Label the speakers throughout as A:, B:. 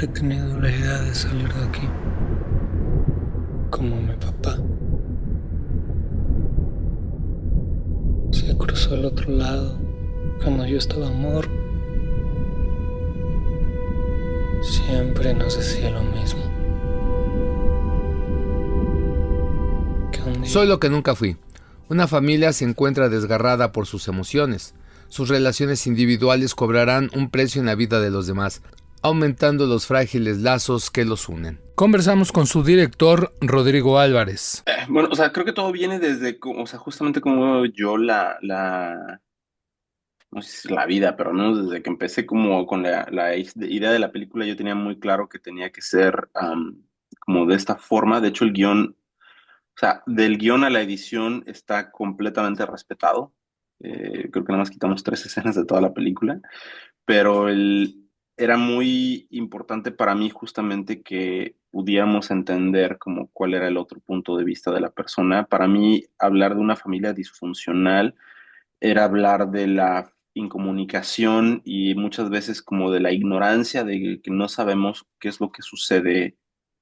A: siempre he tenido la idea de salir de aquí, como mi papá. Se cruzó al otro lado cuando yo estaba morro. Siempre nos decía lo mismo. Que un
B: Soy
A: día
B: lo que nunca fui. Una familia se encuentra desgarrada por sus emociones. Sus relaciones individuales cobrarán un precio en la vida de los demás, aumentando los frágiles lazos que los unen.
A: conversamos con su director, Rodrigo Álvarez.
C: Bueno, o sea, creo que todo viene desde, o sea, justamente como yo no sé si es la vida, pero no, desde que empecé como con idea de la película, yo tenía muy claro que tenía que ser como de esta forma. De hecho, el guión, o sea, del guión a la edición está completamente respetado. Creo que nada más quitamos 3 escenas de toda la película, pero era muy importante para mí justamente que pudiéramos entender como cuál era el otro punto de vista de la persona. Para mí, hablar de una familia disfuncional era hablar de la incomunicación y muchas veces como de la ignorancia de que no sabemos qué es lo que sucede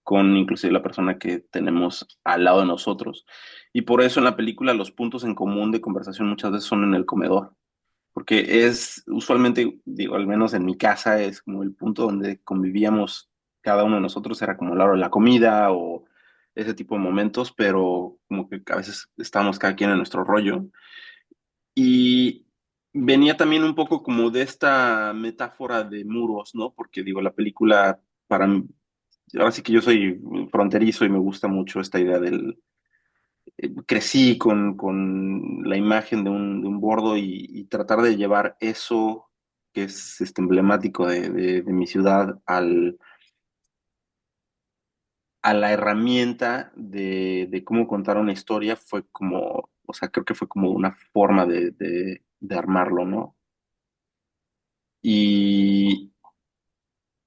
C: con inclusive la persona que tenemos al lado de nosotros. Y por eso en la película los puntos en común de conversación muchas veces son en el comedor, porque es usualmente, digo, al menos en mi casa, es como el punto donde convivíamos cada uno de nosotros, era como la hora de la comida o ese tipo de momentos, pero como que a veces estábamos cada quien en nuestro rollo. Y venía también un poco como de esta metáfora de muros, ¿no? Porque digo, la película, para mí, ahora sí que yo soy fronterizo y me gusta mucho esta idea crecí con la imagen de un bordo y tratar de llevar eso que es emblemático de mi ciudad a la herramienta de cómo contar una historia fue como, o sea, creo que fue como una forma de armarlo, ¿no? Y,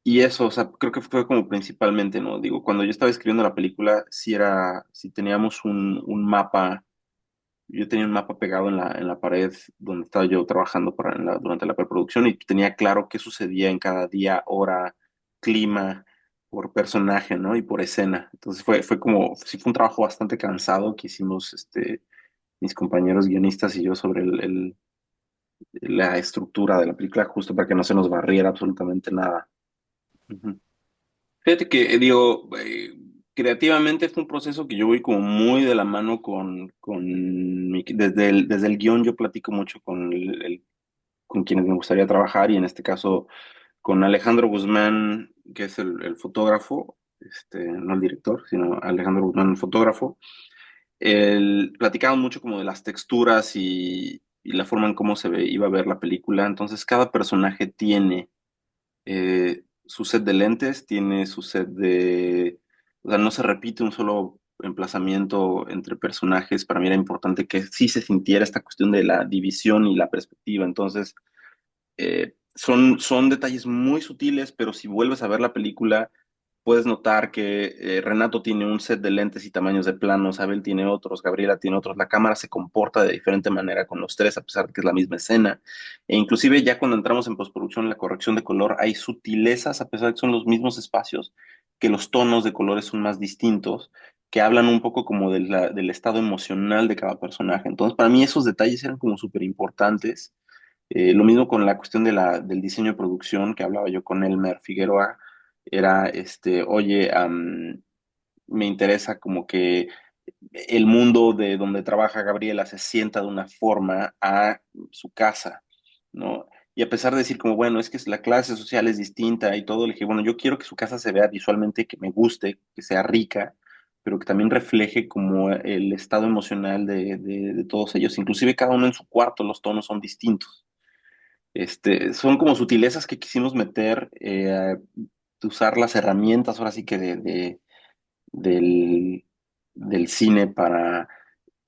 C: y eso, o sea, creo que fue como principalmente, ¿no? Digo, cuando yo estaba escribiendo la película, si teníamos un mapa. Yo tenía un mapa pegado en la pared donde estaba yo trabajando durante la preproducción y tenía claro qué sucedía en cada día, hora, clima, por personaje, ¿no? Y por escena. Entonces fue como, sí fue un trabajo bastante cansado que hicimos mis compañeros guionistas y yo sobre la estructura de la película, justo para que no se nos barriera absolutamente nada. Ujú. Fíjate que, digo, creativamente fue un proceso que yo voy como muy de la mano desde el guión yo platico mucho con quienes me gustaría trabajar y en este caso con Alejandro Guzmán, que es el fotógrafo, no el director, sino Alejandro Guzmán, el fotógrafo. Platicamos mucho como de las texturas y la forma en cómo iba a ver la película. Entonces cada personaje tiene su set de lentes, tiene su set o sea, no se repite un solo emplazamiento entre personajes. Para mí era importante que sí se sintiera esta cuestión de la división y la perspectiva. Entonces, son detalles muy sutiles, pero si vuelves a ver la película, puedes notar que Renato tiene un set de lentes y tamaños de planos, Abel tiene otros, Gabriela tiene otros, la cámara se comporta de diferente manera con los tres, a pesar de que es la misma escena, e inclusive ya cuando entramos en postproducción, en la corrección de color, hay sutilezas, a pesar de que son los mismos espacios, que los tonos de colores son más distintos, que hablan un poco como del estado emocional de cada personaje. Entonces, para mí esos detalles eran como súper importantes. Lo mismo con la cuestión del diseño de producción que hablaba yo con Elmer Figueroa, era oye, me interesa como que el mundo de donde trabaja Gabriela se sienta de una forma a su casa, ¿no? Y a pesar de decir como, bueno, es que la clase social es distinta y todo, le dije, bueno, yo quiero que su casa se vea visualmente, que me guste, que sea rica, pero que también refleje como el estado emocional de todos ellos. Inclusive cada uno en su cuarto, los tonos son distintos. Son como sutilezas que quisimos meter, usar las herramientas ahora sí que del, del cine para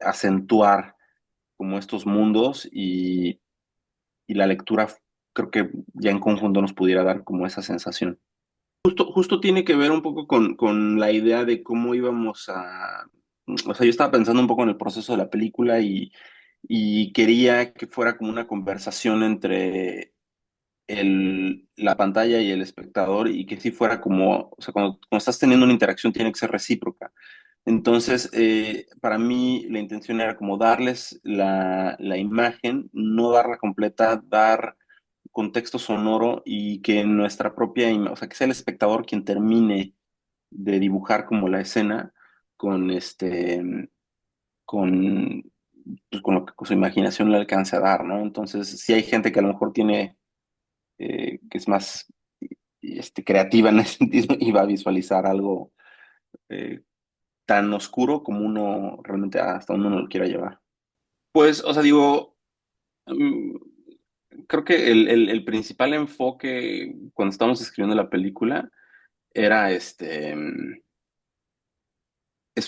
C: acentuar como estos mundos y la lectura creo que ya en conjunto nos pudiera dar como esa sensación. Justo tiene que ver un poco con la idea de cómo íbamos o sea, yo estaba pensando un poco en el proceso de la película y quería que fuera como una conversación entre la pantalla y el espectador y que sí fuera como, o sea, cuando estás teniendo una interacción tiene que ser recíproca. Entonces, para mí la intención era como darles la imagen, no darla completa, dar contexto sonoro y que nuestra propia, o sea, que sea el espectador quien termine de dibujar como la escena con con, pues, con lo que con su imaginación le alcance a dar, ¿no? Entonces, si hay gente que a lo mejor tiene, que es más creativa en ese sentido y va a visualizar algo eh, tan oscuro como uno realmente hasta uno no lo quiera llevar. Pues, o sea, digo, mm, creo que el principal enfoque cuando estábamos escribiendo la película era es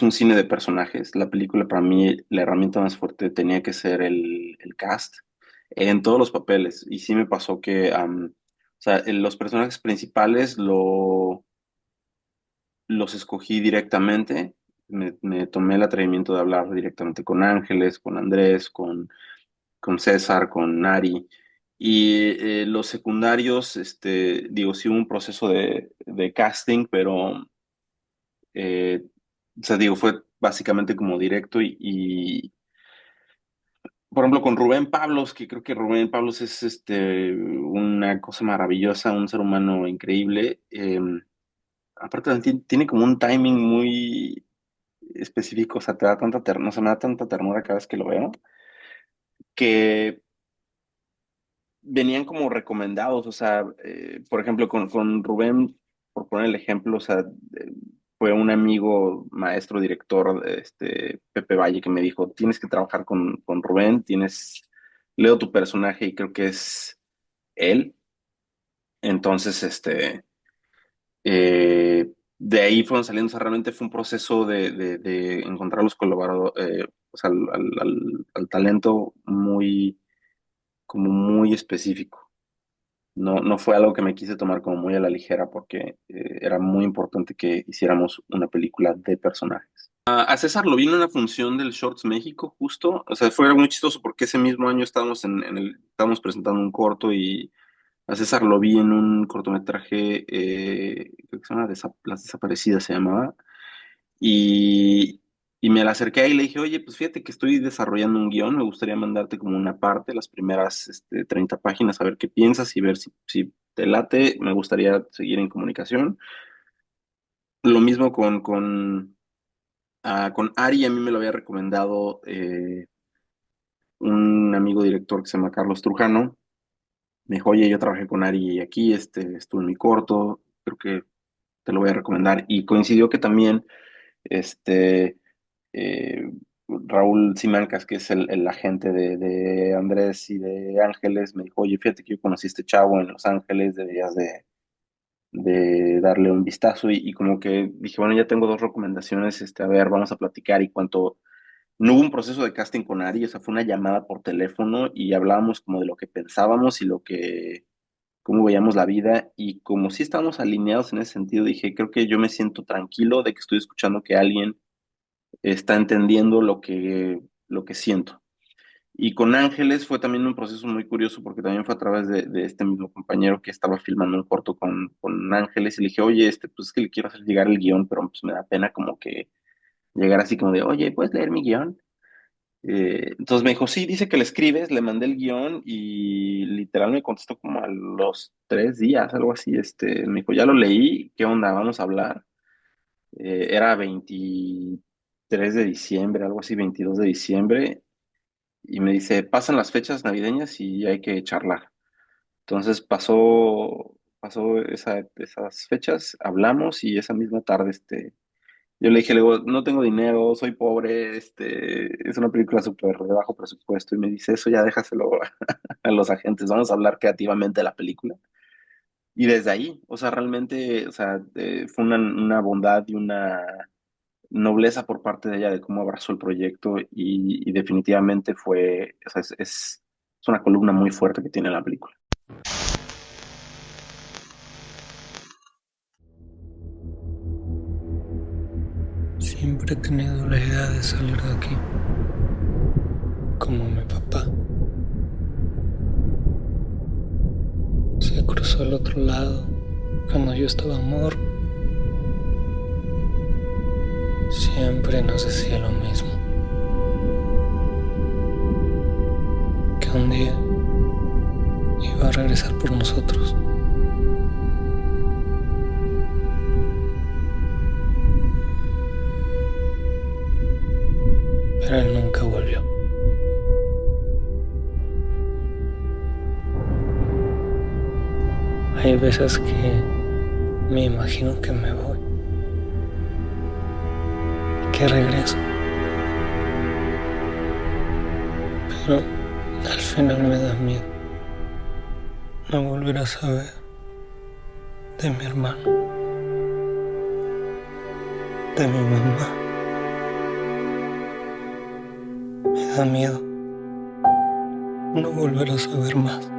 C: un cine de personajes. La película para mí, la herramienta más fuerte tenía que ser el cast en todos los papeles. Y sí me pasó que, o sea, los personajes principales los escogí directamente. Me tomé el atrevimiento de hablar directamente con Ángeles, con Andrés, con César, con Nari. Y los secundarios, digo, sí hubo un proceso de casting, pero, eh, o sea, digo, fue básicamente como directo por ejemplo, con Rubén Pablos, que creo que Rubén Pablos es una cosa maravillosa, un ser humano increíble. Aparte, tiene como un timing muy específico, o sea, te da tanta ternura, o sea, me da tanta ternura cada vez que lo veo, que venían como recomendados, o sea, por ejemplo, con Rubén, por poner el ejemplo, o sea, fue un amigo, maestro, director, Pepe Valle, que me dijo, tienes que trabajar con Rubén, leo tu personaje y creo que es él. Entonces, de ahí fueron saliendo, o sea, realmente fue un proceso de encontrar los colaboradores, o sea, al talento como muy específico. No fue algo que me quise tomar como muy a la ligera porque era muy importante que hiciéramos una película de personajes. A César lo vi en una función del Shorts México, justo. O sea, fue muy chistoso porque ese mismo año estábamos estábamos presentando un corto y a César lo vi en un cortometraje, creo que se llama Las Desaparecidas, se llamaba. Y, y me la acerqué y le dije, oye, pues fíjate que estoy desarrollando un guión, me gustaría mandarte como una parte, las primeras 30 páginas, a ver qué piensas y ver si te late, me gustaría seguir en comunicación. Lo mismo con Ari, a mí me lo había recomendado un amigo director que se llama Carlos Trujano. Me dijo, oye, yo trabajé con Ari aquí, estuve en mi corto, creo que te lo voy a recomendar. Y coincidió que también este, eh, Raúl Simancas, que es el agente de Andrés y de Ángeles, me dijo, oye, fíjate que yo conocí a este chavo en Los Ángeles, deberías de darle un vistazo y como que dije, bueno, ya tengo dos recomendaciones, a ver, vamos a platicar y cuanto no hubo un proceso de casting con Ari, o sea, fue una llamada por teléfono y hablábamos como de lo que pensábamos y cómo veíamos la vida y como sí estábamos alineados en ese sentido, dije, creo que yo me siento tranquilo de que estoy escuchando que alguien está entendiendo lo que siento. Y con Ángeles fue también un proceso muy curioso porque también fue a través de este mismo compañero que estaba filmando un corto con Ángeles y le dije, oye, pues es que le quiero hacer llegar el guión, pero pues me da pena como que llegar así como de, oye, ¿puedes leer mi guión? Entonces me dijo, sí, dice que le escribes, le mandé el guión y literal me contestó como a los 3 días, algo así, me dijo, ya lo leí, ¿qué onda? Vamos a hablar. Era 23 de diciembre, algo así, 22 de diciembre, y me dice, pasan las fechas navideñas y hay que charlar. Entonces pasó esas fechas, hablamos y esa misma tarde, yo le dije, luego, no tengo dinero, soy pobre, es una película súper de bajo presupuesto, y me dice, eso ya déjaselo a los agentes, vamos a hablar creativamente de la película. Y desde ahí, o sea, realmente, o sea, fue una bondad y una nobleza por parte de ella de cómo abrazó el proyecto y definitivamente o sea, es una columna muy fuerte que tiene la película.
A: Siempre he tenido la idea de salir de aquí, como mi papá. Se cruzó al otro lado cuando yo estaba morro. Siempre nos decía lo mismo, que un día iba a regresar por nosotros. Pero él nunca volvió. Hay veces que me imagino que me voy, que regreso, pero al final me da miedo no volver a saber de mi hermano, de mi mamá. Me da miedo no volver a saber más.